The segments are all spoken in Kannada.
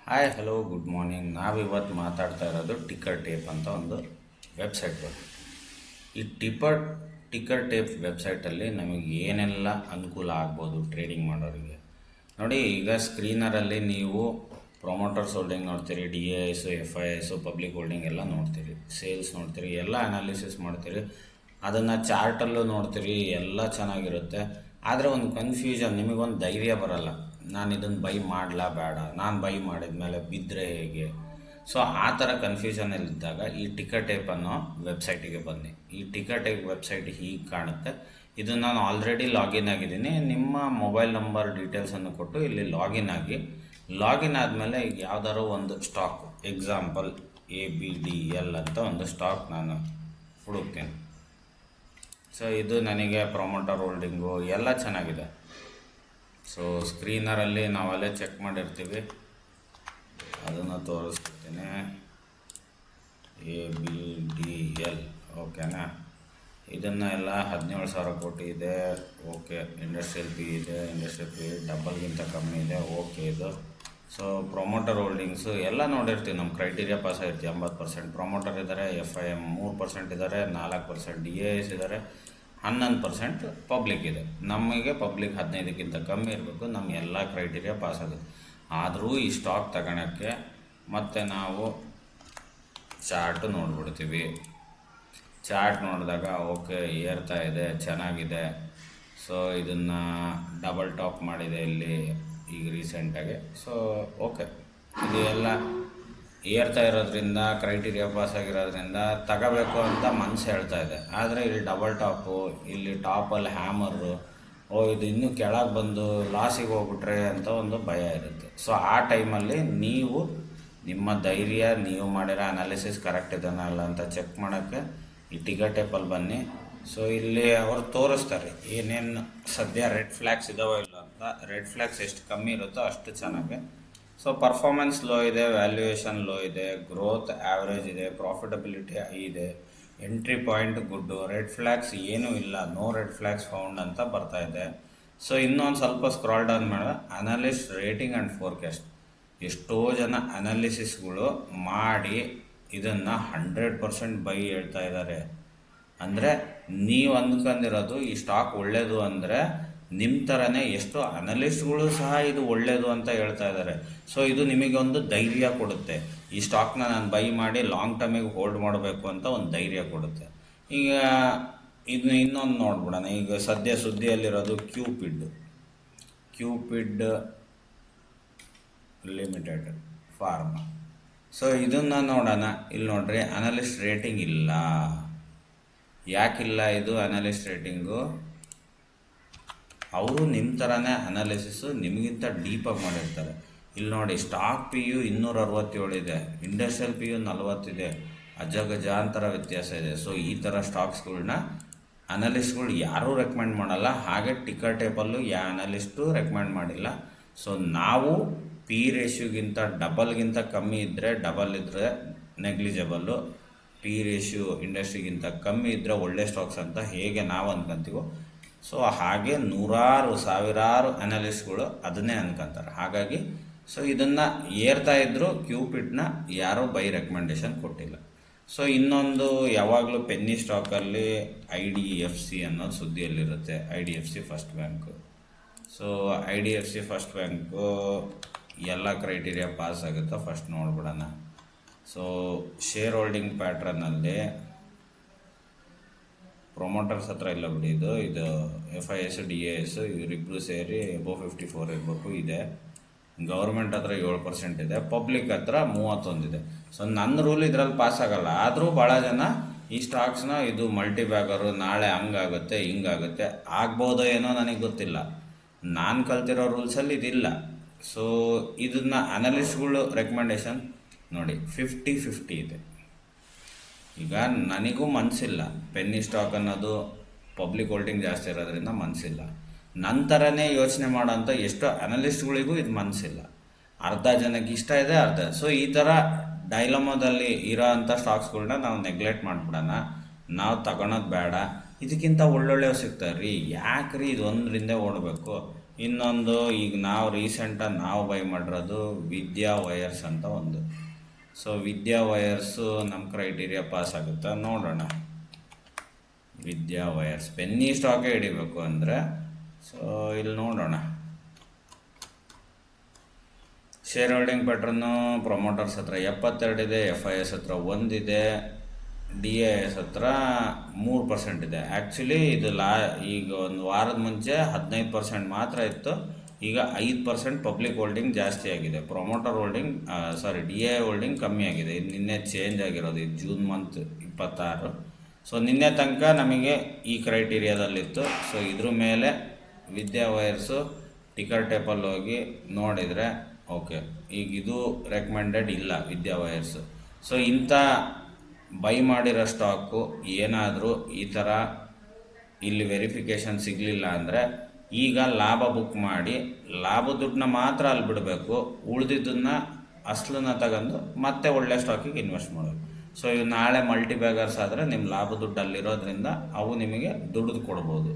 Hi hello good morning. ನಾವಿವತ್ತು ಮಾತಾಡ್ತಾ ಇರೋದು ಟಿಕ್ಕರ್ ಟೇಪ್ ಅಂತ ಒಂದು ವೆಬ್ಸೈಟ್ ಬಗ್ಗೆ. ಈ ಟಿಕ್ಕರ್ ಟೇಪ್ ವೆಬ್ಸೈಟಲ್ಲಿ ನಮಗೆ ಏನೆಲ್ಲ ಅನುಕೂಲ ಆಗ್ಬೋದು ಟ್ರೇಡಿಂಗ್ ಮಾಡೋರಿಗೆ ನೋಡಿ. ಈಗ ಸ್ಕ್ರೀನರಲ್ಲಿ ನೀವು ಪ್ರೊಮೋಟರ್ಸ್ ಹೋಲ್ಡಿಂಗ್ ನೋಡ್ತೀರಿ, DIS, FIS, ಪಬ್ಲಿಕ್ ಹೋಲ್ಡಿಂಗ್ ಎಲ್ಲ ನೋಡ್ತೀರಿ, ಸೇಲ್ಸ್ ನೋಡ್ತೀರಿ, ಎಲ್ಲ ಅನಾಲಿಸಿಸ್ ಮಾಡ್ತೀರಿ, ಅದನ್ನು ಚಾರ್ಟಲ್ಲೂ ನೋಡ್ತೀರಿ, ಎಲ್ಲ ಚೆನ್ನಾಗಿರುತ್ತೆ. ಆದರೆ ಒಂದು ಕನ್ಫ್ಯೂಷನ್, ನಿಮಗೊಂದು ಧೈರ್ಯ ಬರಲ್ಲ, ನಾನು ಇದನ್ನು ಬೈ ಮಾಡಲಾ ಬೇಡ, ನಾನು ಬೈ ಮಾಡಿದ ಮೇಲೆ ಬಿದ್ದರೆ ಹೇಗೆ. ಸೊ ಆ ಥರ ಕನ್ಫ್ಯೂಷನಲ್ಲಿದ್ದಾಗ ಈ ಟಿಕ್ಕರ್ ಟೇಪ್ ಅನ್ನೋ ವೆಬ್ಸೈಟಿಗೆ ಬನ್ನಿ. ಈ ಟಿಕ್ಕರ್ ಟೇಪ್ ವೆಬ್ಸೈಟ್ ಹೀಗೆ ಕಾಣುತ್ತೆ. ಇದು ನಾನು ಆಲ್ರೆಡಿ ಲಾಗಿನ್ ಆಗಿದ್ದೀನಿ. ನಿಮ್ಮ ಮೊಬೈಲ್ ನಂಬರ್ ಡೀಟೇಲ್ಸನ್ನು ಕೊಟ್ಟು ಇಲ್ಲಿ ಲಾಗಿನ್ ಆಗಿ, ಲಾಗಿನ್ ಆದಮೇಲೆ ಈಗ ಯಾವುದಾದ್ರು ಒಂದು ಸ್ಟಾಕ್, ಎಕ್ಸಾಂಪಲ್ ABDL ಅಂತ ಒಂದು ಸ್ಟಾಕ್ ನಾನು ಹುಡುಕ್ತೀನಿ. ಸೊ ಇದು ನನಗೆ ಪ್ರೊಮೋಟರ್ ಹೋಲ್ಡಿಂಗು ಎಲ್ಲ ಚೆನ್ನಾಗಿದೆ. ಸೊ ಸ್ಕ್ರೀನರಲ್ಲಿ ನಾವಲ್ಲೇ ಚೆಕ್ ಮಾಡಿರ್ತೀವಿ, ಅದನ್ನು ತೋರಿಸ್ತೀನಿ. ABDL ಓಕೆನಾ. ಇದನ್ನು ಎಲ್ಲ 17,000 ಕೋಟಿ ಇದೆ. ಓಕೆ. ಇಂಡಸ್ಟ್ರಿಯಲ್ ಪಿ ಇದೆ, ಇಂಡಸ್ಟ್ರಿಯಲ್ ಪಿ ಡಬಲ್ಗಿಂತ ಕಮ್ಮಿ ಇದೆ. ಓಕೆ. ಇದು ಸೊ ಪ್ರೊಮೋಟರ್ ಹೋಲ್ಡಿಂಗ್ಸು ಎಲ್ಲ ನೋಡಿರ್ತೀವಿ, ನಮ್ಮ ಕ್ರೈಟೀರಿಯಾ ಪಾಸ್ ಆಗಿರ್ತೀವಿ. 80% ಪ್ರೊಮೋಟರ್ ಇದ್ದಾರೆ, FIM 3% ಇದ್ದಾರೆ, 4% DIS ಇದ್ದಾರೆ, 11% ಪಬ್ಲಿಕ್ ಇದೆ. ನಮಗೆ ಪಬ್ಲಿಕ್ 15ಕ್ಕಿಂತ ಕಮ್ಮಿ ಇರಬೇಕು, ನಮ್ಮ ಎಲ್ಲ ಕ್ರೈಟೀರಿಯಾ ಪಾಸ್ ಆಗುತ್ತೆ. ಆದರೂ ಈ ಸ್ಟಾಕ್ ತಗೊಳಕ್ಕೆ ಮತ್ತು ನಾವು ಚಾರ್ಟು ನೋಡ್ಬಿಡ್ತೀವಿ. ಚಾರ್ಟ್ ನೋಡಿದಾಗ ಓಕೆ, ಏರ್ತಾ ಇದೆ, ಚೆನ್ನಾಗಿದೆ. ಸೊ ಇದನ್ನು ಡಬಲ್ ಟಾಪ್ ಮಾಡಿದೆ ಇಲ್ಲಿ ಈಗ ರೀಸೆಂಟಾಗಿ. ಸೊ ಓಕೆ, ಇದು ಎಲ್ಲ ಏರ್ತಾ ಇರೋದ್ರಿಂದ, ಕ್ರೈಟೀರಿಯಾ ಪಾಸ್ ಆಗಿರೋದ್ರಿಂದ ತಗೋಬೇಕು ಅಂತ ಮನಸ್ಸು ಹೇಳ್ತಾ ಇದೆ. ಆದರೆ ಇಲ್ಲಿ ಡಬಲ್ ಟಾಪು, ಇಲ್ಲಿ ಟಾಪಲ್ಲಿ ಹ್ಯಾಮರು, ಇದು ಇನ್ನೂ ಕೆಳಗೆ ಬಂದು ಲಾಸಿಗೆ ಹೋಗ್ಬಿಟ್ರೆ ಅಂತ ಒಂದು ಭಯ ಇರುತ್ತೆ. ಸೊ ಆ ಟೈಮಲ್ಲಿ ನೀವು ನಿಮ್ಮ ಧೈರ್ಯ, ನೀವು ಮಾಡಿರೋ ಅನಾಲಿಸಿಸ್ ಕರೆಕ್ಟ್ ಇದನ್ನಲ್ಲ ಅಂತ ಚೆಕ್ ಮಾಡೋಕ್ಕೆ ಈ ಟಿಕ್ಕರ್ ಟೇಪಲ್ಲಿ ಬನ್ನಿ. ಸೊ ಇಲ್ಲಿ ಅವರು ತೋರಿಸ್ತಾರೆ ಏನೇನು ಸದ್ಯ ರೆಡ್ ಫ್ಲ್ಯಾಗ್ಸ್ ಇದಾವೋ ಇಲ್ಲ ಅಂತ. ರೆಡ್ ಫ್ಲ್ಯಾಗ್ಸ್ ಎಷ್ಟು ಕಮ್ಮಿ ಇರುತ್ತೋ ಅಷ್ಟು ಚೆನ್ನಾಗಿ. ಸೊ ಪರ್ಫಾರ್ಮೆನ್ಸ್ ಲೋ ಇದೆ, ವ್ಯಾಲ್ಯೂಯೇಷನ್ ಲೋ ಇದೆ, ಗ್ರೋತ್ ಆ್ಯಾವ್ರೇಜ್ ಇದೆ, ಪ್ರಾಫಿಟಬಿಲಿಟಿ ಹೈ ಇದೆ, ಎಂಟ್ರಿ ಪಾಯಿಂಟ್ ಗುಡ್ಡು, ರೆಡ್ ಫ್ಲ್ಯಾಗ್ಸ್ ಏನೂ ಇಲ್ಲ, ನೋ ರೆಡ್ ಫ್ಲ್ಯಾಗ್ಸ್ ಫೌಂಡ್ ಅಂತ ಬರ್ತಾ ಇದೆ. ಸೊ ಇನ್ನೊಂದು ಸ್ವಲ್ಪ ಸ್ಕ್ರಾಲ್ ಡೌನ್ ಮಾಡಿದ್ರೆ ಅನಾಲಿಸ್ಟ್ ರೇಟಿಂಗ್ ಆ್ಯಂಡ್ ಫೋರ್ಕಾಸ್ಟ್. ಎಷ್ಟೋ ಜನ ಅನಾಲಿಸಿಸ್ಗಳು ಮಾಡಿ ಇದನ್ನು 100% ಬೈ ಹೇಳ್ತಾ ಇದ್ದಾರೆ. ಅಂದರೆ ನೀವು ಅಂದ್ಕೊಂಡಿರೋದು ಈ ಸ್ಟಾಕ್ ಒಳ್ಳೆಯದು ಅಂದರೆ ನಿಮ್ಮ ಥರನೇ ಎಷ್ಟೋ ಅನಲಿಸ್ಟ್ಗಳು ಸಹ ಇದು ಒಳ್ಳೆಯದು ಅಂತ ಹೇಳ್ತಾ ಇದ್ದಾರೆ. ಸೊ ಇದು ನಿಮಗೆ ಒಂದು ಧೈರ್ಯ ಕೊಡುತ್ತೆ. ಈ ಸ್ಟಾಕ್ನ ನಾನು ಬೈ ಮಾಡಿ ಲಾಂಗ್ ಟರ್ಮಿಗೆ ಹೋಲ್ಡ್ ಮಾಡಬೇಕು ಅಂತ ಒಂದು ಧೈರ್ಯ ಕೊಡುತ್ತೆ. ಈಗ ಇದನ್ನ ಇನ್ನೊಂದು ನೋಡ್ಬಿಡೋಣ. ಈಗ ಸದ್ಯ ಸುದ್ದಿಯಲ್ಲಿರೋದು ಕ್ಯೂಪಿಡ್ ಲಿಮಿಟೆಡ್ ಫಾರ್ಮಾ. ಸೊ ಇದನ್ನು ನೋಡೋಣ. ಇಲ್ಲಿ ನೋಡ್ರಿ, ಅನಲಿಸ್ಟ್ ರೇಟಿಂಗ್ ಇಲ್ಲ. ಯಾಕಿಲ್ಲ ಇದು ಅನಲಿಸ್ಟ್ ರೇಟಿಂಗು? ಅವರು ನಿಮ್ಮ ಥರನೇ ಅನಾಲಿಸಿಸು ನಿಮಗಿಂತ ಡೀಪಾಗಿ ಮಾಡಿರ್ತಾರೆ. ಇಲ್ಲಿ ನೋಡಿ, ಸ್ಟಾಕ್ PU 267 ಇದೆ, ಇಂಡಸ್ಟ್ರಿಯಲ್ PU 40 ಇದೆ, ಅಜಗಜಾಂತರ ವ್ಯತ್ಯಾಸ ಇದೆ. ಸೊ ಈ ಥರ ಸ್ಟಾಕ್ಸ್ಗಳ್ನ ಅನಲಿಸ್ಟ್ಗಳು ಯಾರೂ ರೆಕಮೆಂಡ್ ಮಾಡಲ್ಲ. ಹಾಗೆ ಟಿಕ್ಕರ್ ಟೇಪಲ್ಲೂ ಯಾವ ಅನಲಿಸ್ಟು ರೆಕಮೆಂಡ್ ಮಾಡಿಲ್ಲ. ಸೊ ನಾವು P ರೇಷ್ಯೂಗಿಂತ ಡಬಲ್ಗಿಂತ ಕಮ್ಮಿ ಇದ್ದರೆ, ಡಬಲ್ ಇದ್ದರೆ ನೆಗ್ಲಿಜಬಲ್ಲು, P ರೇಷ್ಯೂ ಇಂಡಸ್ಟ್ರಿಗಿಂತ ಕಮ್ಮಿ ಇದ್ದರೆ ಒಳ್ಳೆ ಸ್ಟಾಕ್ಸ್ ಅಂತ ಹೇಗೆ ನಾವು ಅಂದ್ಕೊಂತೀವೋ, ಸೊ ಹಾಗೆ ಸಾವಿರಾರು ಅನಾಲಿಸ್ಟ್ಗಳು ಅದನ್ನೇ ಅನ್ಕೊಂತಾರೆ. ಹಾಗಾಗಿ ಸೊ ಇದನ್ನು ಏರ್ತಾ ಇದ್ದರೂ ಕ್ಯೂಪಿಡ್ನ ಯಾರೂ ಬೈ ರೆಕಮೆಂಡೇಷನ್ ಕೊಟ್ಟಿಲ್ಲ. ಸೊ ಇನ್ನೊಂದು, ಯಾವಾಗಲೂ ಪೆನ್ನಿ ಸ್ಟಾಕಲ್ಲಿ IDFC ಅನ್ನೋದು ಸುದ್ದಿಯಲ್ಲಿರುತ್ತೆ. IDFC first bank. So IDFC first bank ಎಲ್ಲ ಕ್ರೈಟೀರಿಯಾ ಪಾಸ್ ಆಗುತ್ತೋ ಫಸ್ಟ್ ನೋಡ್ಬಿಡೋಣ. ಸೊ ಶೇರ್ ಹೋಲ್ಡಿಂಗ್ ಪ್ಯಾಟ್ರನ್ನಲ್ಲಿ ಪ್ರೊಮೋಟರ್ಸ್ ಹತ್ರ ಇಲ್ಲ ಬಿಡಿ, ಇದು FIS DIS ಇವರಿಬ್ಬರು ಸೇರಿ ಅಬೌವ್ 54 ಇರಬೇಕು ಇದೆ. ಗೌರ್ಮೆಂಟ್ ಹತ್ರ 7% ಇದೆ, ಪಬ್ಲಿಕ್ ಹತ್ರ 31 ಇದೆ. ಸೊ ನನ್ನ ರೂಲ್ ಇದರಲ್ಲಿ ಪಾಸ್ ಆಗಲ್ಲ. ಆದರೂ ಭಾಳ ಜನ ಈ ಸ್ಟಾಕ್ಸ್ನ ಇದು ಮಲ್ಟಿ ಬ್ಯಾಗರು, ನಾಳೆ ಹಂಗಾಗುತ್ತೆ ಹಿಂಗಾಗುತ್ತೆ, ಆಗ್ಬೋದೋ ಏನೋ ನನಗೆ ಗೊತ್ತಿಲ್ಲ. ನಾನು ಕಲ್ತಿರೋ ರೂಲ್ಸಲ್ಲಿ ಇದಿಲ್ಲ. ಸೊ ಇದನ್ನು ಅನಲಿಸ್ಟ್ಗಳು ರೆಕಮೆಂಡೇಷನ್ ನೋಡಿ 50-50 ಇದೆ. ಈಗ ನನಗೂ ಮನಸ್ಸಿಲ್ಲ, ಪೆನ್ನಿ ಸ್ಟಾಕ್ ಅನ್ನೋದು ಪಬ್ಲಿಕ್ ಹೋಲ್ಡಿಂಗ್ ಜಾಸ್ತಿ ಇರೋದ್ರಿಂದ ಮನಸ್ಸಿಲ್ಲ. ನಂತರನೇ ಯೋಚನೆ ಮಾಡೋಂಥ ಎಷ್ಟೋ ಅನಲಿಸ್ಟ್ಗಳಿಗೂ ಇದು ಮನಸ್ಸಿಲ್ಲ. ಅರ್ಧ ಜನಕ್ಕೆ ಇಷ್ಟ ಇದೆ, ಅರ್ಧ. ಸೊ ಈ ಥರ ಡೈಲಮೋದಲ್ಲಿ ಇರೋ ಅಂಥ ಸ್ಟಾಕ್ಸ್ಗಳ್ನ ನಾವು ನೆಗ್ಲೆಕ್ಟ್ ಮಾಡಿಬಿಡೋಣ. ನಾವು ತಗೊಳೋದು ಬೇಡ. ಇದಕ್ಕಿಂತ ಒಳ್ಳೊಳ್ಳೆವು ಸಿಗ್ತಾರೆ ರೀ. ಯಾಕೆ ರೀ ಇದು ಒಂದರಿಂದ ಓಡಬೇಕು? ಇನ್ನೊಂದು ಈಗ ನಾವು ರೀಸೆಂಟಾಗಿ ನಾವು ಬೈ ಮಾಡಿರೋದು ವಿದ್ಯಾ ವೈರ್ಸ್ ಅಂತ ಒಂದು. ಸೊ ವಿದ್ಯಾ ವೈರ್ಸು ನಮ್ಮ ಕ್ರೈಟೀರಿಯಾ ಪಾಸ್ ಆಗುತ್ತಾ ನೋಡೋಣ. ವಿದ್ಯಾ ವೈರ್ಸ್ ಪೆನ್ನಿ ಸ್ಟಾಕೇ ಹಿಡಿಬೇಕು ಅಂದರೆ ಸೊ ಇಲ್ಲಿ ನೋಡೋಣ. ಶೇರ್ ಹೋಲ್ಡಿಂಗ್ ಪ್ಯಾಟ್ರನ್ನು ಪ್ರೊಮೋಟರ್ಸ್ ಹತ್ರ 72 ಇದೆ, FIS ಹತ್ರ 1 ಇದೆ, DIS ಹತ್ರ 3% ಇದೆ. ಆ್ಯಕ್ಚುಲಿ ಇದು ಈಗ ಒಂದು ವಾರದ ಮುಂಚೆ 15% ಮಾತ್ರ ಇತ್ತು, ಈಗ 5% ಪಬ್ಲಿಕ್ ಹೋಲ್ಡಿಂಗ್ ಜಾಸ್ತಿ ಆಗಿದೆ. ಪ್ರೊಮೋಟರ್ ಹೋಲ್ಡಿಂಗ್ DI ಹೋಲ್ಡಿಂಗ್ ಕಮ್ಮಿ ಆಗಿದೆ. ಇದು ನಿನ್ನೆ ಚೇಂಜ್ ಆಗಿರೋದು, ಇದು ಜೂನ್ ಮಂತ್ 26. ಸೊ ನಿನ್ನೆ ತನಕ ನಮಗೆ ಈ ಕ್ರೈಟೀರಿಯಾದಲ್ಲಿತ್ತು. ಸೊ ಇದ್ರ ಮೇಲೆ ವಿದ್ಯಾ ವೈರ್ಸು ಟಿಕರ್ ಟೇಪಲ್ಲಿ ಹೋಗಿ ನೋಡಿದರೆ ಓಕೆ, ಈಗ ಇದು ರೆಕಮೆಂಡೆಡ್ ಇಲ್ಲ ವಿದ್ಯಾ ವೈರ್ಸು. ಸೊ ಇಂಥ ಬೈ ಮಾಡಿರೋ ಸ್ಟಾಕು ಏನಾದರೂ ಈ ಥರ ಇಲ್ಲಿ ವೆರಿಫಿಕೇಷನ್ ಸಿಗಲಿಲ್ಲ ಅಂದರೆ ಈಗ ಲಾಭ ಬುಕ್ ಮಾಡಿ ಲಾಭ ದುಡ್ಡನ್ನ ಮಾತ್ರ ಅಲ್ಲಿ ಬಿಡಬೇಕು, ಉಳಿದಿದ್ದನ್ನು ಅಸಲನ್ನ ತಗೊಂಡು ಮತ್ತೆ ಒಳ್ಳೆ ಸ್ಟಾಕಿಗೆ ಇನ್ವೆಸ್ಟ್ ಮಾಡೋದು. ಸೊ ಇವು ನಾಳೆ ಮಲ್ಟಿ ಬ್ಯಾಗರ್ಸ್ ಆದರೆ ನಿಮ್ಮ ಲಾಭ ದುಡ್ಡು ಅಲ್ಲಿರೋದ್ರಿಂದ ಅವು ನಿಮಗೆ ದುಡ್ದು ಕೊಡ್ಬೋದು.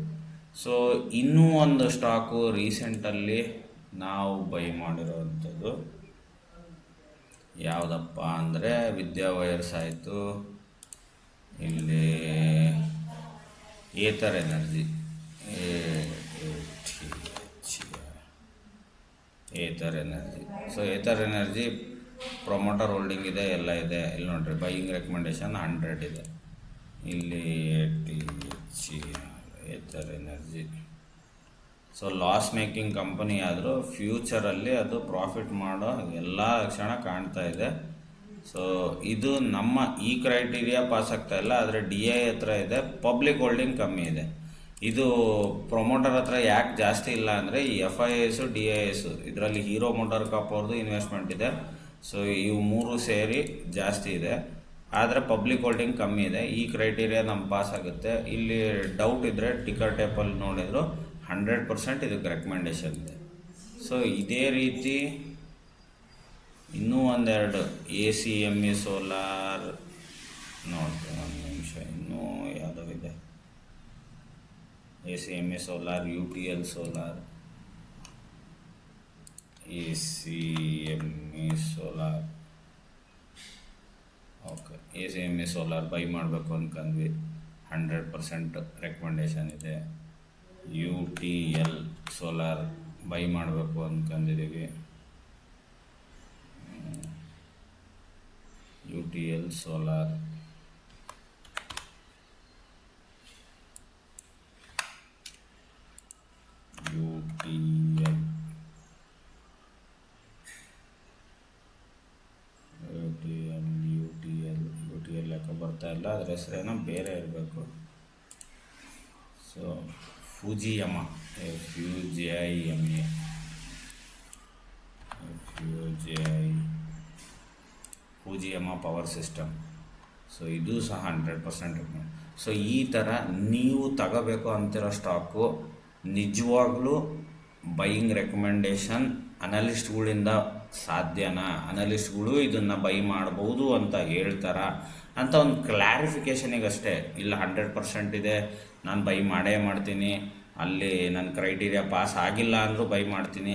ಸೊ ಇನ್ನೂ ಒಂದು ಸ್ಟಾಕು ರೀಸೆಂಟಲ್ಲಿ ನಾವು ಬೈ ಮಾಡಿರೋವಂಥದ್ದು ಯಾವುದಪ್ಪ ಅಂದರೆ ವಿದ್ಯಾ ವೈರ್ಸ್ ಆಯಿತು, ಇಲ್ಲಿ Ather energy, Ather energy. So Ather energy promoter holding ಇದೆ, ಎಲ್ಲ ಇದೆ. ಇಲ್ಲಿ ನೋಡಿರಿ ಬೈಯಿಂಗ್ ರೆಕಮೆಂಡೇಶನ್ 100 ಇದೆ. ಇಲ್ಲಿ Ather energy. So loss making company ಆದರೂ ಫ್ಯೂಚರಲ್ಲಿ ಅದು ಪ್ರಾಫಿಟ್ ಮಾಡೋ ಎಲ್ಲ ಲಕ್ಷಣ ಕಾಣ್ತಾ ಇದೆ. ಸೊ ಇದು ನಮ್ಮ ಈ ಕ್ರೈಟೀರಿಯಾ ಪಾಸ್ ಆಗ್ತಾ ಇಲ್ಲ, ಆದರೆ DI ಹತ್ರ ಇದೆ, ಪಬ್ಲಿಕ್ ಹೋಲ್ಡಿಂಗ್ ಕಮ್ಮಿ ಇದೆ. ಇದು ಪ್ರೊಮೋಟರ್ ಹತ್ರ ಯಾಕೆ ಜಾಸ್ತಿ ಇಲ್ಲ ಅಂದರೆ ಈ FIS DIS ಇದರಲ್ಲಿ ಹೀರೋ ಮೋಟಾರ್ ಕಾಪ್ ಅವ್ರದ್ದು ಇನ್ವೆಸ್ಟ್ಮೆಂಟ್ ಇದೆ. ಸೊ ಇವು 3 ಸೇರಿ ಜಾಸ್ತಿ ಇದೆ, ಆದರೆ ಪಬ್ಲಿಕ್ ಹೋಲ್ಡಿಂಗ್ ಕಮ್ಮಿ ಇದೆ. ಈ ಕ್ರೈಟೀರಿಯಾ ನಮ್ಮ ಪಾಸ್ ಆಗುತ್ತೆ. ಇಲ್ಲಿ ಡೌಟ್ ಇದ್ದರೆ ಟಿಕರ್ ಟೇಪಲ್ಲಿ ನೋಡಿದ್ರು 100% ಇದಕ್ಕೆ ರೆಕಮೆಂಡೇಶನ್ ಇದೆ. ಸೊ ಇದೇ ರೀತಿ ಇನ್ನೂ ಒಂದೆರಡು ACME ಸೋಲಾರ್ ನೋಡ್ತೀನಿ, ಒಂದು ನಿಮಿಷ. ಇನ್ನೂ ಯಾವುದೋ ಇದೆ, ACME solar, UTL solar, ACME solar. Okay, ACME solar by ಮಾಡಬೇಕು ಅಂದ್ಕೊಂಡ್ವಿ, 100% ರೆಕಮೆಂಡೇಶನ್ ಇದೆ. UTL ಸೋಲಾರ್ ಬೈ ಮಾಡಬೇಕು ಅಂದ್ಕೊಂಡಿದ್ದೀವಿ. UTL ಸೋಲಾರ್, UTL ಯಾಕೆ ಬರ್ತಾ ಇಲ್ಲ, ಅದರ ಹೆಸರೇನೋ ಬೇರೆ ಇರಬೇಕು. So Fujiyama, Fujiyama power system. So ಇದು ಸಹ 100% ರೆಕಮೆಂಡ್. ಸೊ ಈ ಥರ ನೀವು ತಗೋಬೇಕು ಅಂತಿರೋ ಸ್ಟಾಕು ನಿಜವಾಗ್ಲೂ ಬೈಯಿಂಗ್ ರೆಕಮೆಂಡೇಶನ್ ಅನಲಿಸ್ಟ್ಗಳಿಂದ ಸಾಧ್ಯನಾ, ಅನಲಿಸ್ಟ್ಗಳು ಇದನ್ನು ಬೈ ಮಾಡ್ಬೋದು ಅಂತ ಹೇಳ್ತಾರ ಅಂತ ಒಂದು ಕ್ಲಾರಿಫಿಕೇಷನಿಗಷ್ಟೇ. ಇಲ್ಲ 100% ಇದೆ, ನಾನು ಬೈ ಮಾಡೇ ಮಾಡ್ತೀನಿ, ಅಲ್ಲಿ ನನ್ನ ಕ್ರೈಟೀರಿಯಾ ಪಾಸ್ ಆಗಿಲ್ಲ ಅಂದರೂ ಬೈ ಮಾಡ್ತೀನಿ.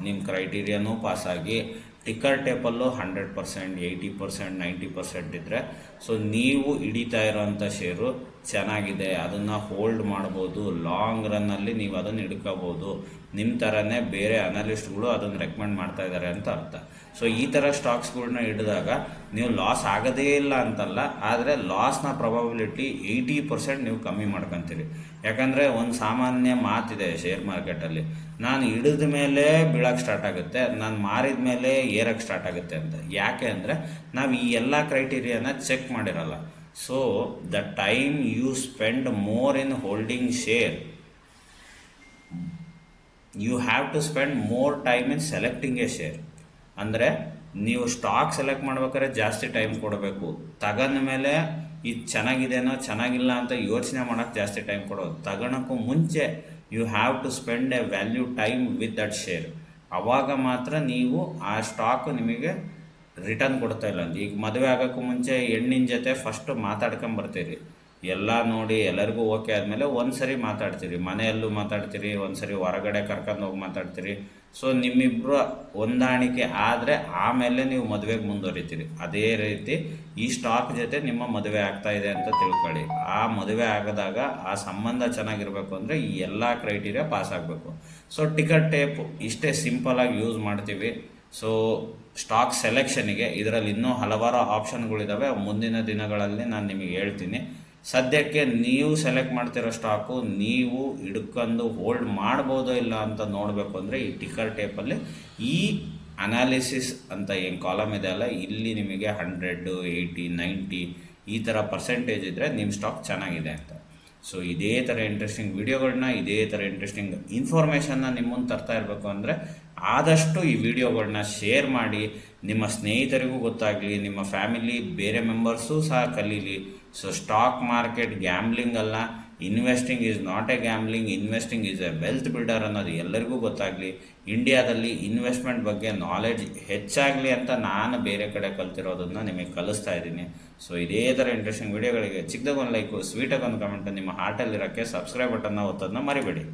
ನಿಮ್ಮ ಕ್ರೈಟೀರಿಯಾನೂ ಪಾಸಾಗಿ ಟಿಕ್ಕರ್ ಟೇಪಲ್ಲೂ 100%, 80%, 90% ಇದ್ದರೆ ಸೊ ನೀವು ಹಿಡಿತಾ ಇರೋವಂಥ ಶೇರು ಚೆನ್ನಾಗಿದೆ, ಅದನ್ನು ಹೋಲ್ಡ್ ಮಾಡ್ಬೋದು, ಲಾಂಗ್ ರನ್ನಲ್ಲಿ ನೀವು ಅದನ್ನು ಹಿಡ್ಕೋಬೋದು. ನಿಮ್ಮ ಥರನೇ ಬೇರೆ ಅನಲಿಸ್ಟ್ಗಳು ಅದನ್ನು ರೆಕಮೆಂಡ್ ಮಾಡ್ತಾ ಇದ್ದಾರೆ ಅಂತ ಅರ್ಥ. ಸೊ ಈ ಥರ ಸ್ಟಾಕ್ಸ್ಗಳ್ನ ಹಿಡಿದಾಗ ನೀವು ಲಾಸ್ ಆಗೋದೇ ಇಲ್ಲ ಅಂತಲ್ಲ, ಆದರೆ ಲಾಸ್ನ ಪ್ರೊಬಬಿಲಿಟಿ 80% ನೀವು ಕಮ್ಮಿ ಮಾಡ್ಕೊತೀರಿ. ಯಾಕಂದರೆ ಒಂದು ಸಾಮಾನ್ಯ ಮಾತಿದೆ ಶೇರ್ ಮಾರ್ಕೆಟಲ್ಲಿ, ನಾನು ಹಿಡಿದ ಮೇಲೆ ಬೀಳೋಕ್ಕೆ ಸ್ಟಾರ್ಟ್ ಆಗುತ್ತೆ, ನಾನು ಮಾರಿದ ಮೇಲೆ ಏರಕ್ಕೆ ಸ್ಟಾರ್ಟ್ ಆಗುತ್ತೆ ಅಂತ. ಯಾಕೆ ಅಂದರೆ ನಾವು ಈ ಎಲ್ಲ ಕ್ರೈಟೀರಿಯಾನ ಚೆಕ್ ಮಾಡಿರಲ್ಲ. So the time you spend more in holding share, you have to spend more time in selecting a share. ಅಂದರೆ ನೀವು ಸ್ಟಾಕ್ ಸೆಲೆಕ್ಟ್ ಮಾಡ್ಬೇಕಾದ್ರೆ ಜಾಸ್ತಿ ಟೈಮ್ ಕೊಡಬೇಕು. ತಗೊಂಡ ಮೇಲೆ ಇದು ಚೆನ್ನಾಗಿದೆನೋ ಚೆನ್ನಾಗಿಲ್ಲ ಅಂತ ಯೋಚನೆ ಮಾಡೋಕ್ಕೆ ಜಾಸ್ತಿ ಟೈಮ್ ಕೊಡೋದು. ತಗೊಳಕ್ಕೂ ಮುಂಚೆ you have to spend a value time with that share. ಆವಾಗ ಮಾತ್ರ ನೀವು ಆ ಸ್ಟಾಕು ನಿಮಗೆ ರಿಟರ್ನ್ ಕೊಡ್ತಾ ಇಲ್ಲ. ಈಗ ಮದುವೆ ಆಗೋಕ್ಕೂ ಮುಂಚೆ ಹೆಣ್ಣಿನ ಜೊತೆ ಫಸ್ಟ್ ಮಾತಾಡ್ಕೊಂಬರ್ತೀರಿ, ಎಲ್ಲ ನೋಡಿ ಎಲ್ಲರಿಗೂ ಓಕೆ ಆದಮೇಲೆ ಒಂದು ಸರಿ ಮಾತಾಡ್ತೀರಿ, ಮನೆಯಲ್ಲೂ ಮಾತಾಡ್ತೀರಿ, ಒಂದು ಸರಿ ಹೊರಗಡೆ ಕರ್ಕೊಂಡು ಹೋಗಿ ಮಾತಾಡ್ತೀರಿ. ಸೊ ನಿಮ್ಮಿಬ್ಬರು ಹೊಂದಾಣಿಕೆ ಆದರೆ ಆಮೇಲೆ ನೀವು ಮದುವೆಗೆ ಮುಂದುವರಿತೀರಿ. ಅದೇ ರೀತಿ ಈ ಸ್ಟಾಕ್ ಜೊತೆ ನಿಮ್ಮ ಮದುವೆ ಆಗ್ತಾ ಇದೆ ಅಂತ ತಿಳ್ಕೊಳ್ಳಿ. ಆ ಮದುವೆ ಆಗದಾಗ ಆ ಸಂಬಂಧ ಚೆನ್ನಾಗಿರಬೇಕು ಅಂದರೆ ಈ ಎಲ್ಲ ಕ್ರೈಟೀರಿಯಾ ಪಾಸ್ ಆಗಬೇಕು. ಸೊ ಟಿಕೆಟ್ ಟೇಪ್ ಇಷ್ಟೇ ಸಿಂಪಲಾಗಿ ಯೂಸ್ ಮಾಡ್ತೀವಿ. ಸೊ ಸ್ಟಾಕ್ ಸೆಲೆಕ್ಷನಿಗೆ ಇದರಲ್ಲಿ ಇನ್ನೂ ಹಲವಾರು ಆಪ್ಷನ್ಗಳಿದ್ದಾವೆ, ಮುಂದಿನ ದಿನಗಳಲ್ಲಿ ನಾನು ನಿಮಗೆ ಹೇಳ್ತೀನಿ. ಸದ್ಯಕ್ಕೆ ನೀವು ಸೆಲೆಕ್ಟ್ ಮಾಡ್ತಿರೋ ಸ್ಟಾಕು ನೀವು ಹಿಡ್ಕೊಂಡು ಹೋಲ್ಡ್ ಮಾಡ್ಬೋದೋ ಇಲ್ಲ ಅಂತ ನೋಡಬೇಕು ಅಂದರೆ ಈ ಟಿಕ್ಕರ್ ಟೇಪಲ್ಲಿ ಈ ಅನಾಲಿಸಿಸ್ ಅಂತ ಏನು ಕಾಲಮ್ ಇದೆ ಅಲ್ಲ, ಇಲ್ಲಿ ನಿಮಗೆ 100, 80, 90 ಈ ಥರ ಪರ್ಸೆಂಟೇಜ್ ಇದ್ದರೆ ನಿಮ್ಮ ಸ್ಟಾಕ್ ಚೆನ್ನಾಗಿದೆ ಅಂತ. ಸೊ ಇದೇ ಥರ ಇಂಟ್ರೆಸ್ಟಿಂಗ್ ವಿಡಿಯೋಗಳನ್ನ, ಇದೇ ಥರ ಇಂಟ್ರೆಸ್ಟಿಂಗ್ ಇನ್ಫಾರ್ಮೇಷನ್ನ ನಿಮ್ಮ ಮುಂದೆ ತರ್ತಾ ಇರಬೇಕು ಅಂದರೆ ಆದಷ್ಟು ಈ ವಿಡಿಯೋಗಳನ್ನ ಶೇರ್ ಮಾಡಿ, ನಿಮ್ಮ ಸ್ನೇಹಿತರಿಗೂ ಗೊತ್ತಾಗಲಿ, ನಿಮ್ಮ ಫ್ಯಾಮಿಲಿ ಬೇರೆ ಮೆಂಬರ್ಸೂ ಸಹ ಕಲೀಲಿ. ಸೊ ಸ್ಟಾಕ್ ಮಾರ್ಕೆಟ್ ಗ್ಯಾಮ್ಲಿಂಗ್ ಅಲ್ಲ, investing is not A gambling, investing is A wealth builder ಅನ್ನೋದು ಎಲ್ಲರಿಗೂ ಗೊತ್ತಾಗಲಿ. ಇಂಡಿಯಾದಲ್ಲಿ ಇನ್ವೆಸ್ಟ್ಮೆಂಟ್ ಬಗ್ಗೆ ನಾಲೆಡ್ಜ್ ಹೆಚ್ಚಾಗಲಿ ಅಂತ ನಾನು ಬೇರೆ ಕಡೆ ಕಲ್ತಿರೋದನ್ನು ನಿಮಗೆ ಕಲಿಸ್ತಾ ಇದ್ದೀನಿ. ಸೊ ಇದೇ ಥರ ಇಂಟ್ರೆಸ್ಟಿಂಗ್ ವಿಡಿಯೋಗಳಿಗೆ ಚಿಕ್ಕದಾಗೊಂದು ಲೈಕು, ಸ್ವೀಟಾಗಿ ಒಂದು ಕಮೆಂಟು, ನಿಮ್ಮ ಹಾರ್ಟಲ್ಲಿರೋಕ್ಕೆ ಸಬ್ಸ್ಕ್ರೈಬ್ ಬಟನ್ನ ಒತ್ತೋದನ್ನ ಮರಿಬೇಡಿ.